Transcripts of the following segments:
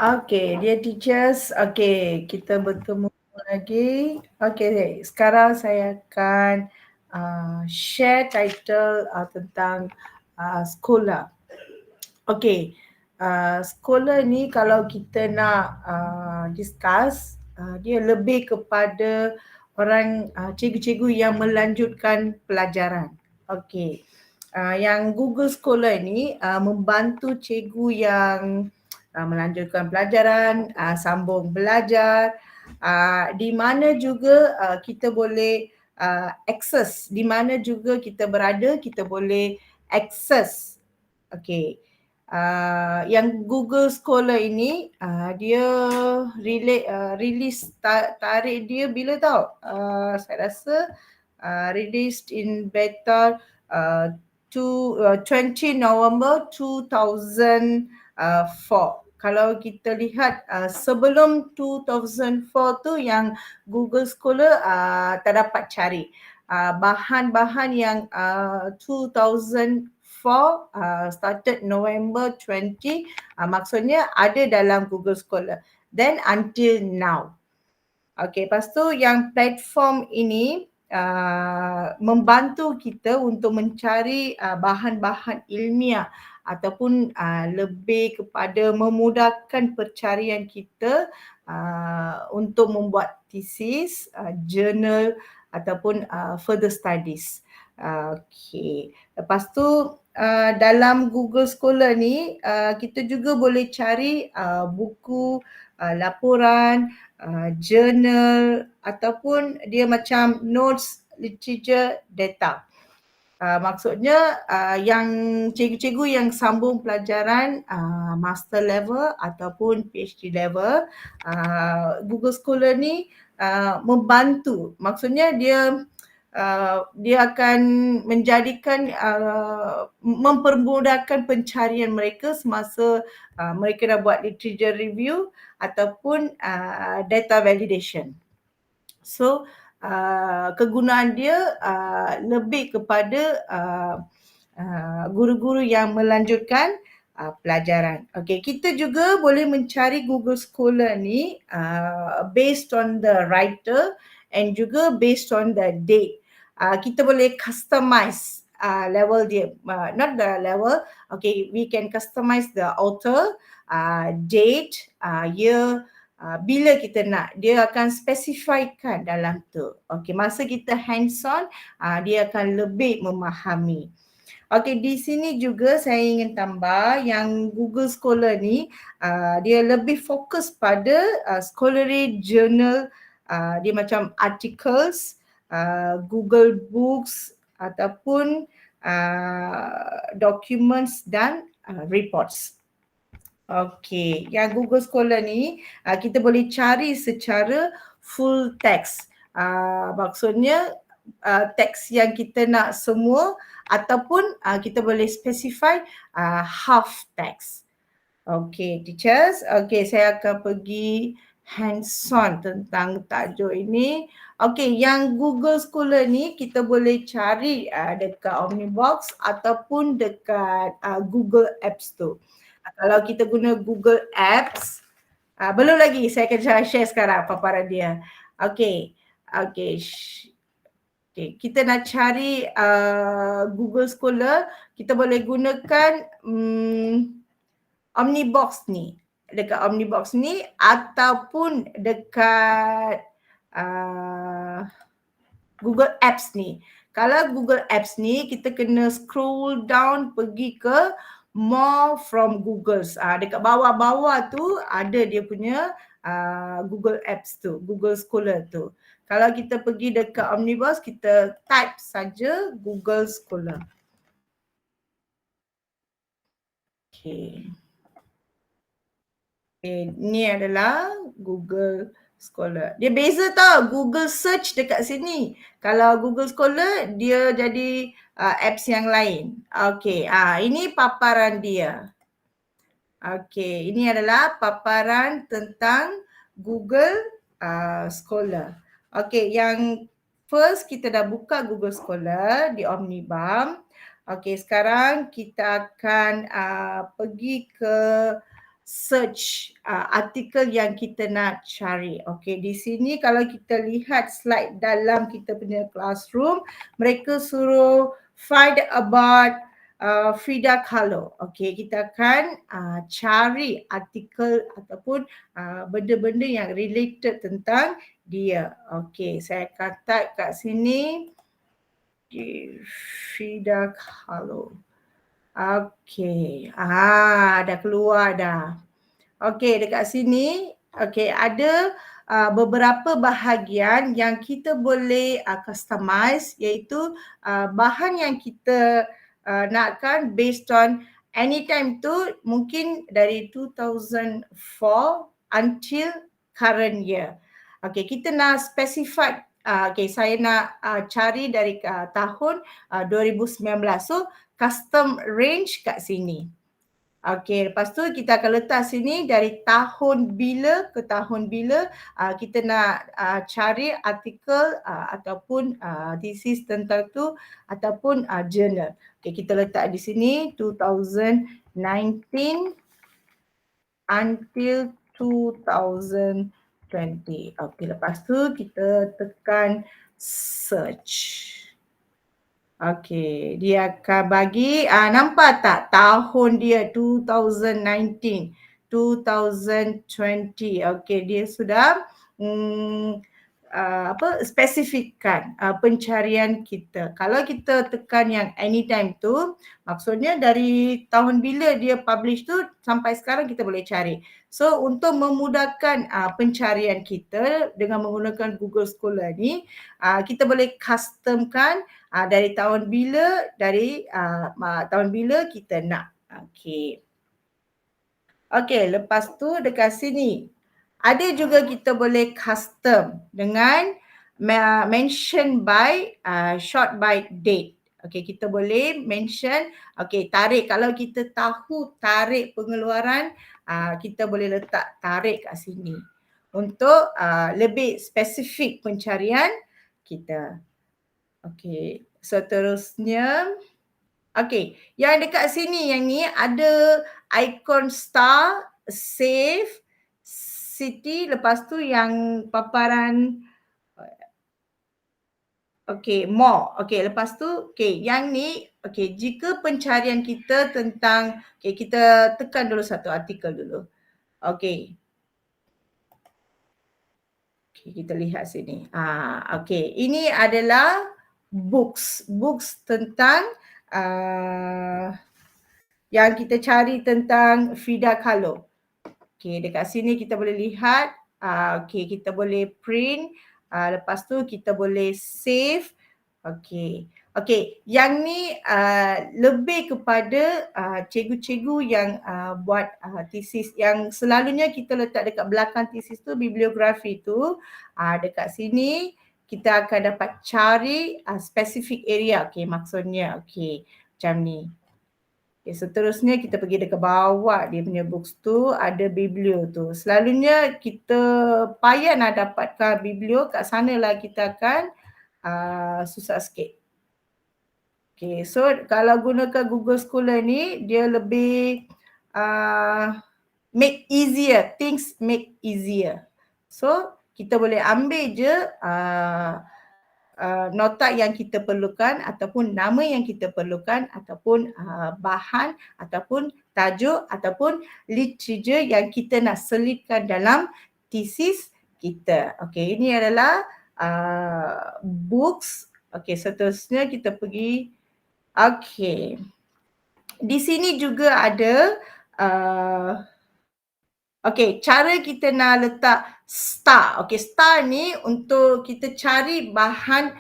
Okay, dear teachers, okay, kita bertemu lagi. Okay, sekarang saya akan share title tentang sekolah. Okay, sekolah ni kalau kita nak discuss, dia lebih kepada orang cikgu-cikgu yang melanjutkan pelajaran. Okay, yang Google Scholar ni membantu cikgu yang melanjutkan pelajaran, sambung belajar, di mana juga kita boleh akses, di mana juga kita berada, kita boleh akses. Okay. Yang Google Scholar ini dia release tarikh dia bila tau? Saya rasa released in beta 20 November 2004. Kalau kita lihat sebelum 2004 tu yang Google Scholar tak dapat cari. Bahan-bahan yang 2004 started November 20 maksudnya ada dalam Google Scholar. Then until now. Okay, lepas tu yang platform ini membantu kita untuk mencari bahan-bahan ilmiah ataupun lebih kepada memudahkan pencarian kita untuk membuat thesis, journal ataupun further studies. Okay, lepas tu dalam Google Scholar ni kita juga boleh cari buku, laporan, journal ataupun dia macam notes, literature, data. Maksudnya yang cikgu-cikgu yang sambung pelajaran master level ataupun PhD level, Google Scholar ni membantu. Maksudnya dia akan menjadikan mempermudahkan pencarian mereka semasa mereka dah buat literature review ataupun data validation. So kegunaan dia lebih kepada guru-guru yang melanjutkan pelajaran. Okay, kita juga boleh mencari Google Scholar ni based on the writer and juga based on the date. Kita boleh customize level dia, not the level. Okay, we can customize the author, date, year, bila kita nak, dia akan spesifikkan dalam tu. Okay, masa kita hands on, dia akan lebih memahami. Okay, di sini juga saya ingin tambah yang Google Scholar ni, dia lebih fokus pada scholarly journal, dia macam articles, Google Books ataupun documents dan reports. Okay, yang Google Scholar ni kita boleh cari secara full text. Maksudnya teks yang kita nak semua ataupun kita boleh specify half text. Okay, teachers. Okay, saya akan pergi hands-on tentang tajuk ini. Okay, yang Google Scholar ni kita boleh cari dekat Omnibox ataupun dekat Google Apps tu. Kalau kita guna Google Apps, belum lagi saya akan share sekarang paparan dia. Okay, kita nak cari Google Scholar, kita boleh gunakan Omnibox ni. Dekat Omnibox ni ataupun dekat Google Apps ni. Kalau Google Apps ni kita kena scroll down pergi ke more from Googles. Dekat bawah-bawah tu ada dia punya Google Apps tu, Google Scholar tu. Kalau kita pergi dekat Omnibox, kita type saja Google Scholar. Okay. Okay, ni adalah Google Scholar. Dia beza tau, Google Search dekat sini. Kalau Google Scholar, dia jadi apps yang lain. Okay, ini paparan dia. Okay, ini adalah paparan tentang Google Scholar. Okay, yang first kita dah buka Google Scholar di Omnibam. Okay, sekarang kita akan pergi ke search artikel yang kita nak cari. Okey, di sini kalau kita lihat slide dalam kita punya classroom, mereka suruh find about Frida Kahlo. Okey, kita akan cari artikel ataupun benda-benda yang related tentang dia. Okey, saya akan type kat sini Frida Kahlo. Okey. Dah keluar dah. Okey, dekat sini ada beberapa bahagian yang kita boleh customize, iaitu bahan yang kita nakkan based on anytime tu mungkin dari 2004 until current year. Okey, kita nak specify saya nak cari dari tahun 2019. So custom range kat sini. Okey, lepas tu kita akan letak sini dari tahun bila ke tahun bila kita nak cari artikel ataupun thesis tentang tu ataupun journal. Okey, kita letak di sini 2019 until 2020. Okey, lepas tu kita tekan search. Okey, dia akan bagi, nampak tak tahun dia 2019, 2020. Okey, dia sudah spesifikkan pencarian kita. Kalau kita tekan yang anytime tu, maksudnya dari tahun bila dia publish tu sampai sekarang kita boleh cari. So untuk memudahkan pencarian kita dengan menggunakan Google Scholar ni, kita boleh customkan dari tahun bila kita nak. Okey. Okey, lepas tu dekat sini ada juga kita boleh custom dengan mention by short by date. Okey, kita boleh mention tarikh. Kalau kita tahu tarikh pengeluaran, kita boleh letak tarikh kat sini untuk lebih spesifik pencarian kita. Okey, seterusnya. Okey, yang dekat sini yang ni ada ikon star, save, city, lepas tu yang paparan more. Okey, lepas tu yang ni jika pencarian kita tentang kita tekan dulu satu artikel dulu. Okey, kita lihat sini. Okey, ini adalah books tentang yang kita cari tentang Frida Kahlo. Okey, dekat sini kita boleh lihat, kita boleh print, lepas tu kita boleh save. Okey, yang ni lebih kepada cikgu-cikgu yang buat thesis, yang selalunya kita letak dekat belakang thesis tu bibliografi tu. Dekat sini kita akan dapat cari specific area. Maksudnya macam ni. Seterusnya kita pergi dekat bawah dia punya books tu, ada biblio tu. Selalunya kita payah nak dapatkan biblio, kat sanalah kita akan susah sikit. So kalau gunakan Google Scholar ni, dia lebih make easier, things make easier. So kita boleh ambil je nota yang kita perlukan ataupun nama yang kita perlukan ataupun bahan ataupun tajuk ataupun literature yang kita nak selitkan dalam thesis kita. Okey, ini adalah books. Okey, seterusnya kita pergi. Okey, di sini juga ada cara kita nak letak star. Star ni untuk kita cari bahan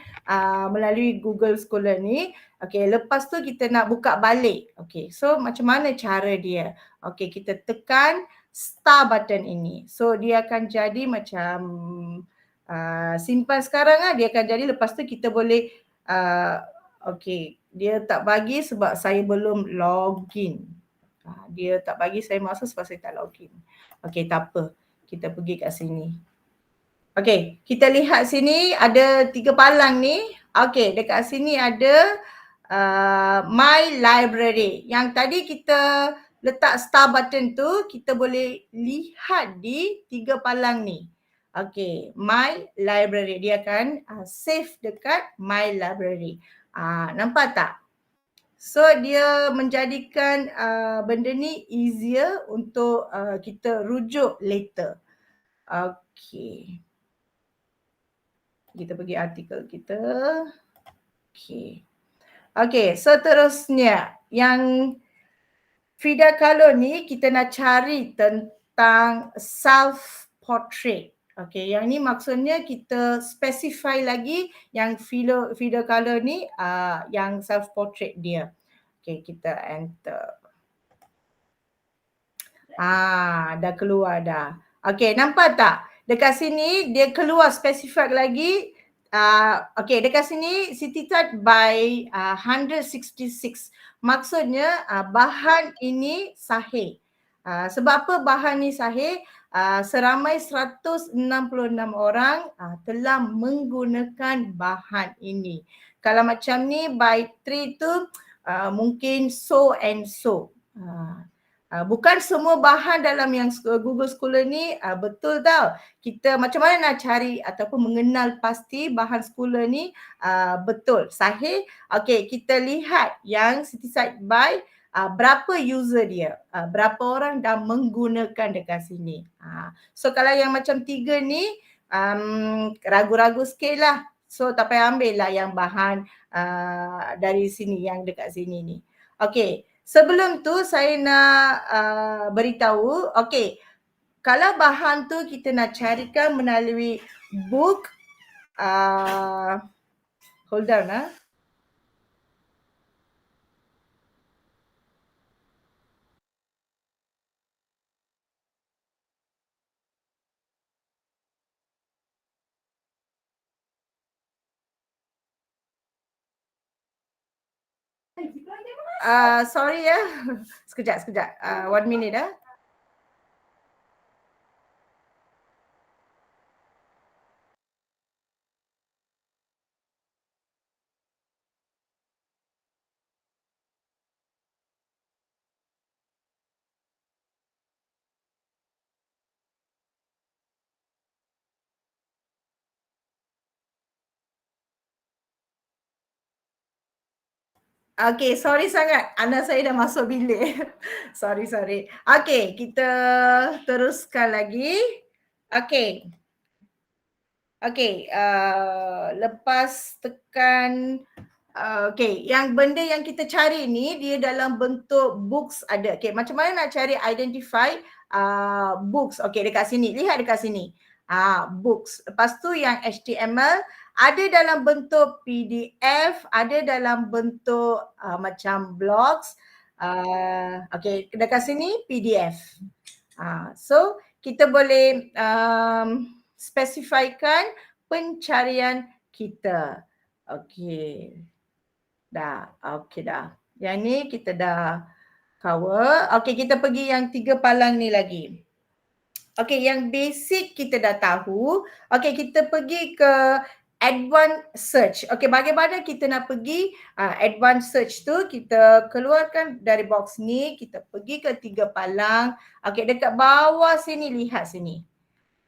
melalui Google Scholar ni. Lepas tu kita nak buka balik. So macam mana cara dia? Kita tekan star button ini. So dia akan jadi macam simpan sekarang dia akan jadi. Lepas tu kita boleh dia tak bagi sebab saya belum login. Dia tak bagi saya masuk sebab saya tak login. Tak apa. Kita pergi kat sini. Kita lihat sini ada 3 palang ni. Dekat sini ada My Library. Yang tadi kita letak star button tu, kita boleh lihat di 3 palang ni. Okay, My Library. Dia akan save dekat My Library. Nampak tak? So dia menjadikan benda ni easier untuk kita rujuk later. Okay. Kita pergi artikel kita. Okay. Okay, seterusnya yang Frida Kahlo ni kita nak cari tentang self portrait. Okay, yang ni maksudnya kita specify lagi yang Frida Kahlo ni yang self portrait dia. Okay, kita enter. Dah keluar dah. Okay, nampak tak? Dekat sini dia keluar spesifik lagi. Okay, dekat sini cited by 166. Maksudnya bahan ini sahih. Sebab apa bahan ni sahih? Seramai 166 orang telah menggunakan bahan ini. Kalau macam ni by 3 tu mungkin so and so. Bukan semua bahan dalam yang Google Scholar ni betul tau. Kita macam mana nak cari ataupun mengenal pasti bahan Scholar ni betul, sahih. Okey, kita lihat yang certified by berapa user dia, berapa orang dah menggunakan dekat sini. So kalau yang macam 3 ni ragu-ragu sikit lah. So tak payah ambil lah yang bahan dari sini, yang dekat sini ni. Okey. Sebelum tu saya nak beritahu, okay, kalau bahan tu kita nak carikan melalui book, hold on sorry ya, sekejap. 1 minute Okay, sorry sangat. Anak saya dah masuk bilik. sorry. Okay, kita teruskan lagi. Okay. Okay, lepas tekan okay, yang benda yang kita cari ni dia dalam bentuk books ada. Okay, macam mana nak cari identify books? Okay, dekat sini. Lihat dekat sini. Books. Lepas tu yang HTML ada dalam bentuk PDF, ada dalam bentuk macam blogs. Okay, dekat sini PDF. So, kita boleh spesifikkan pencarian kita. Okey. Okey dah. Yang ni kita dah cover. Okey, kita pergi yang 3 palang ni lagi. Okey, yang basic kita dah tahu. Okey, kita pergi ke advanced search. Okey, bagaimana kita nak pergi advanced search tu? Kita keluarkan dari box ni, kita pergi ke 3 palang. Okey, dekat bawah sini, lihat sini.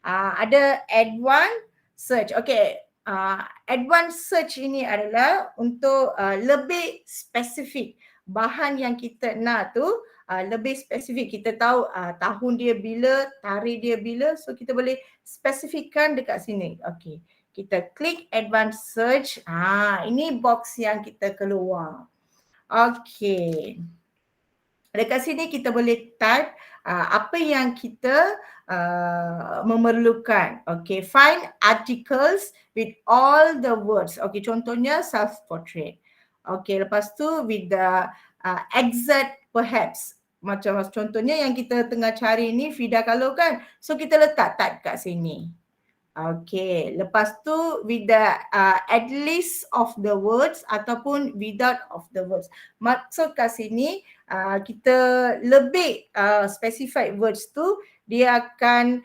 Ada advanced search. Okay, advanced search ini adalah untuk lebih spesifik. Bahan yang kita nak tu lebih spesifik. Kita tahu tahun dia bila, tarikh dia bila. So kita boleh spesifikkan dekat sini. Okay, kita klik advanced search. Ini box yang kita keluar. Okay. Dekat sini kita boleh type apa yang kita memerlukan. Okay, find articles with all the words. Okay, contohnya self-portrait. Okay, lepas tu with the exact perhaps. Macam contohnya yang kita tengah cari ni Frida Kahlo kan. So kita letak type kat sini. Okay, lepas tu with the at least of the words ataupun without of the words. Maksud kat sini kita lebih specified words tu dia akan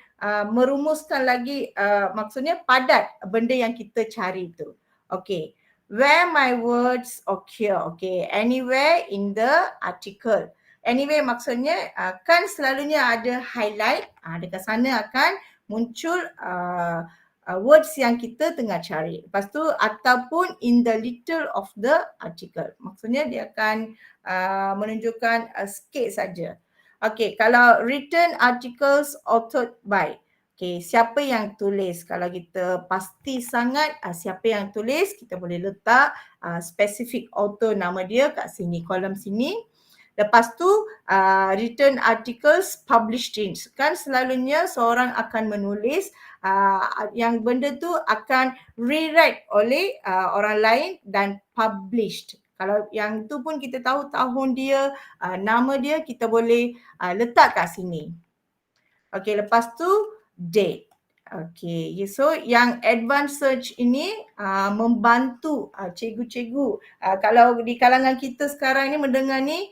merumuskan lagi maksudnya padat benda yang kita cari tu. Okay, where my words occur. Okay, anywhere in the article. Anyway, maksudnya kan selalunya ada highlight, dekat sana akan muncul words yang kita tengah cari. Lepas tu ataupun in the little of the article. Maksudnya dia akan menunjukkan sikit saja. Okay, kalau written articles authored by. Okay, siapa yang tulis? Kalau kita pasti sangat siapa yang tulis, kita boleh letak specific author nama dia kat sini, kolom sini. Lepas tu written articles published in. Kan selalunya seorang akan menulis yang benda tu akan rewrite oleh orang lain dan published. Kalau yang tu pun kita tahu tahun dia, nama dia, kita boleh letak kat sini. Okay, lepas tu date. Okay, so yang advanced search ini membantu cikgu-cikgu. Kalau di kalangan kita sekarang ni mendengar ni,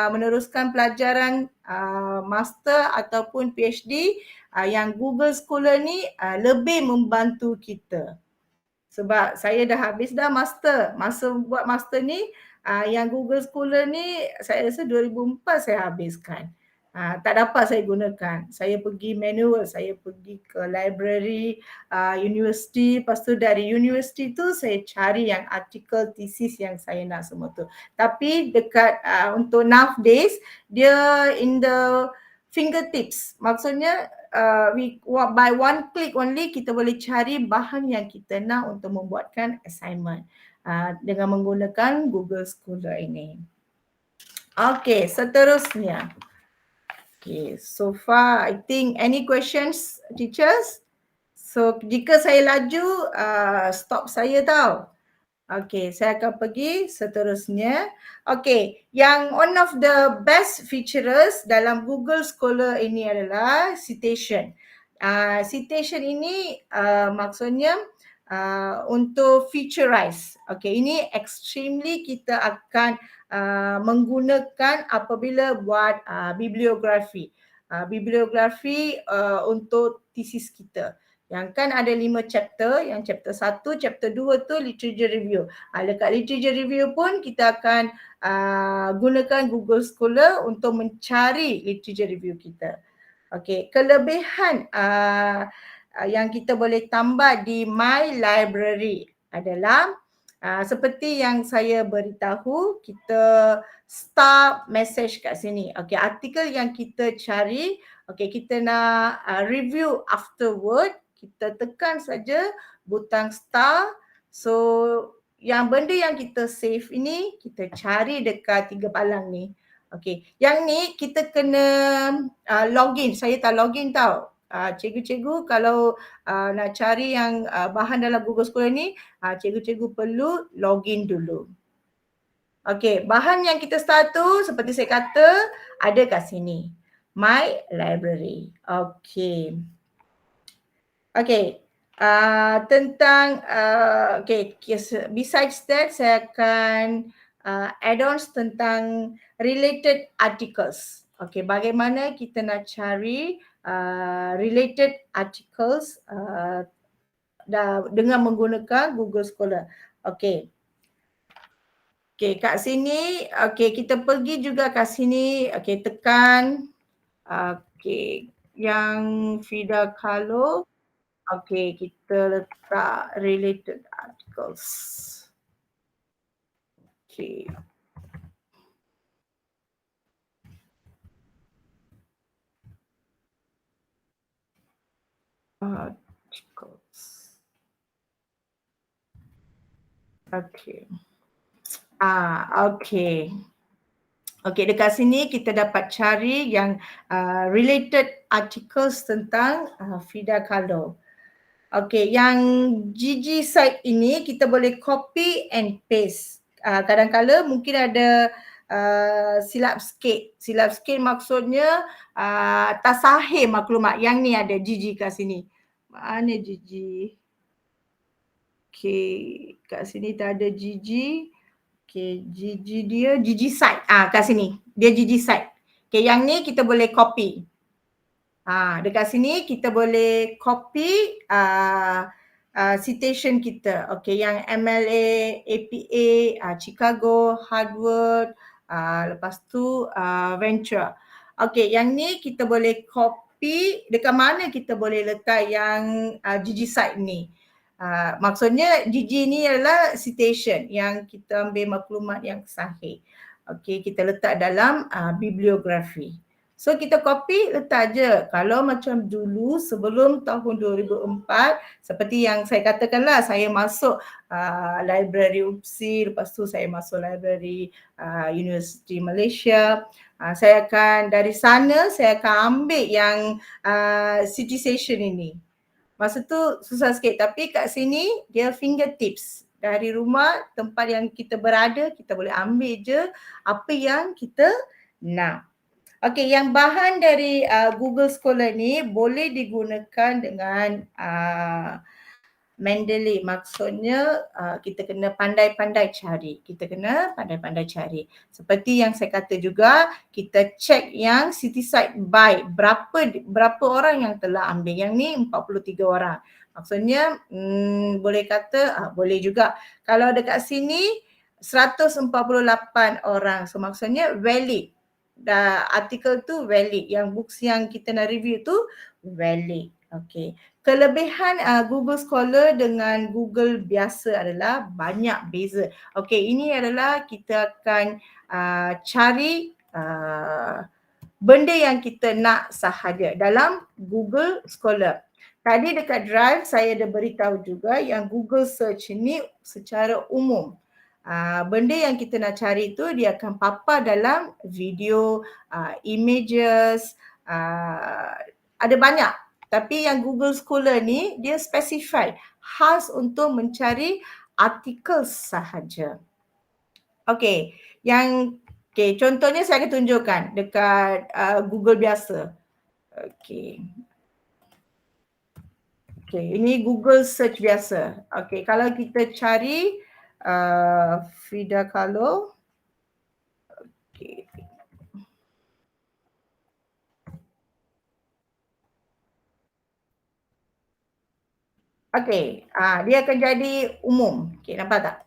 meneruskan pelajaran master ataupun PhD, yang Google Scholar ni lebih membantu kita. Sebab saya dah habis dah master. Masa buat master ni, yang Google Scholar ni saya rasa 2004 saya habiskan. Tak dapat saya gunakan. Saya pergi manual, saya pergi ke library, universiti. Lepas tu dari universiti tu saya cari yang artikel tesis yang saya nak semua tu. Tapi dekat untuk nowadays, dia in the fingertips. Maksudnya by one click only kita boleh cari bahan yang kita nak untuk membuatkan assignment dengan menggunakan Google Scholar ini. Okay, seterusnya. Okay, so far I think any questions teachers? So jika saya laju, stop saya tau. Okay, saya akan pergi seterusnya. Okay, yang one of the best features dalam Google Scholar ini adalah citation. Citation ini maksudnya untuk featurize. Okay, ini extremely kita akan menggunakan apabila buat bibliografi. Bibliografi untuk tesis kita. Yang kan ada 5 chapter, yang chapter 1, chapter 2 tu literature review. Dekat literature review pun kita akan gunakan Google Scholar untuk mencari literature review kita. Okay, kelebihan yang kita boleh tambah di My Library adalah seperti yang saya beritahu, kita start message kat sini. Okay, artikel yang kita cari, okay, kita nak review afterward, kita tekan saja butang star. So yang benda yang kita save ini kita cari dekat 3 palang ni. Okay, yang ni kita kena login. Saya tak login tau. Cikgu-cikgu kalau nak cari yang bahan dalam Google Scholar ni, cikgu-cikgu perlu login dulu. Okay, bahan yang kita start tu seperti saya kata ada kat sini. My Library. Okay. Okay. Tentang, okay, besides that saya akan add-ons tentang related articles. Okay, bagaimana kita nak cari related articles dengan menggunakan Google Scholar. Okay. Okay, kat sini, okay, kita pergi juga kat sini, okay, tekan, okay, yang Frida Kahlo. Okay, kita letak related articles. Okay. Articles. Okay. Okay. Okay, dekat sini kita dapat cari yang related articles tentang Frida Kahlo. Okay, yang GG site ini kita boleh copy and paste. Kadang-kadang mungkin ada silap sikit. Silap sikit maksudnya tak sahih maklumat. Yang ni ada GG kat sini. Mana GG? Okay, kat sini tak ada GG. Okay, GG dia GG site. Kat sini. Dia GG site. Okay, yang ni kita boleh copy. Dekat sini kita boleh copy citation kita. Okay, yang MLA, APA, Chicago, Harvard, lepas tu venture. Okey, yang ni kita boleh copy, dekat mana kita boleh letak yang Gigi site ni. Maksudnya Gigi ni adalah citation yang kita ambil maklumat yang sahih. Okey, kita letak dalam bibliografi. So kita copy, letak je. Kalau macam dulu sebelum tahun 2004, seperti yang saya katakanlah, saya masuk library UPSI, lepas tu saya masuk library University Malaysia. Saya akan dari sana saya akan ambil yang city station ini. Masa tu susah sikit, tapi kat sini dia fingertips. Dari rumah, tempat yang kita berada, kita boleh ambil je apa yang kita nak. Okey, yang bahan dari Google Scholar ni boleh digunakan dengan Mendeley. Maksudnya kita kena pandai-pandai cari. Kita kena pandai-pandai cari. Seperti yang saya kata juga, kita check yang city site by berapa orang yang telah ambil. Yang ni 43 orang. Maksudnya boleh kata boleh juga. Kalau dekat sini 148 orang. So maksudnya valid. Artikel tu valid, yang books yang kita nak review tu valid. Okey. Kelebihan Google Scholar dengan Google biasa adalah banyak beza. Okey, ini adalah kita akan cari benda yang kita nak sahaja dalam Google Scholar. Tadi dekat Drive saya ada beritahu juga yang Google Search ini secara umum. Benda yang kita nak cari tu dia akan papar dalam video, images, ada banyak. Tapi yang Google Scholar ni dia specify khas untuk mencari artikel sahaja. Okey, contohnya saya akan tunjukkan dekat Google biasa. Okey, ini Google Search biasa. Okey, kalau kita cari Frida Kahlo. Okey. Okey, dia akan jadi umum. Okey, nampak tak?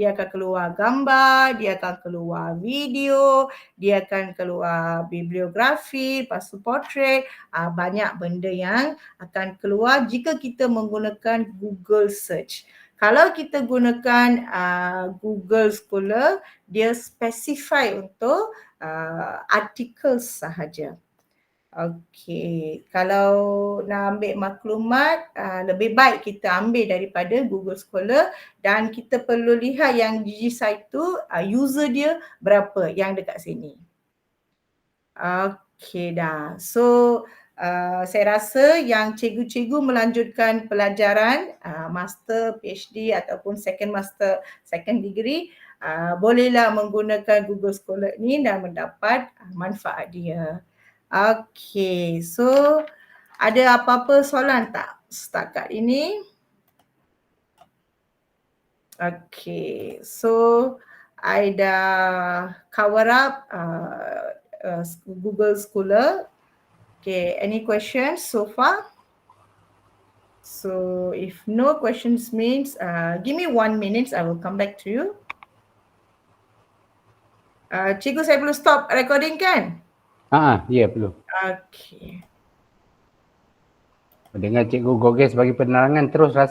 Dia akan keluar gambar, dia akan keluar video, dia akan keluar bibliografi, lepas tu portrait, banyak benda yang akan keluar jika kita menggunakan Google Search. Kalau kita gunakan Google Scholar, dia specify untuk artikel sahaja. Okey, kalau nak ambil maklumat, lebih baik kita ambil daripada Google Scholar dan kita perlu lihat yang Gigi site tu user dia berapa yang dekat sini. Okey dah. So, saya rasa yang cikgu-cikgu melanjutkan pelajaran master, PhD ataupun second master, second degree, bolehlah menggunakan Google Scholar ni dan mendapat manfaat dia. Okey, so ada apa-apa soalan tak setakat ini? Okey, so I dah cover up Google Scholar. Okay, any questions so far? So if no questions means, give me 1 minute, I will come back to you. Cikgu, saya perlu stop recording kan? Ya perlu. Okay. Dengan Cikgu Goges bagi penerangan terus rasa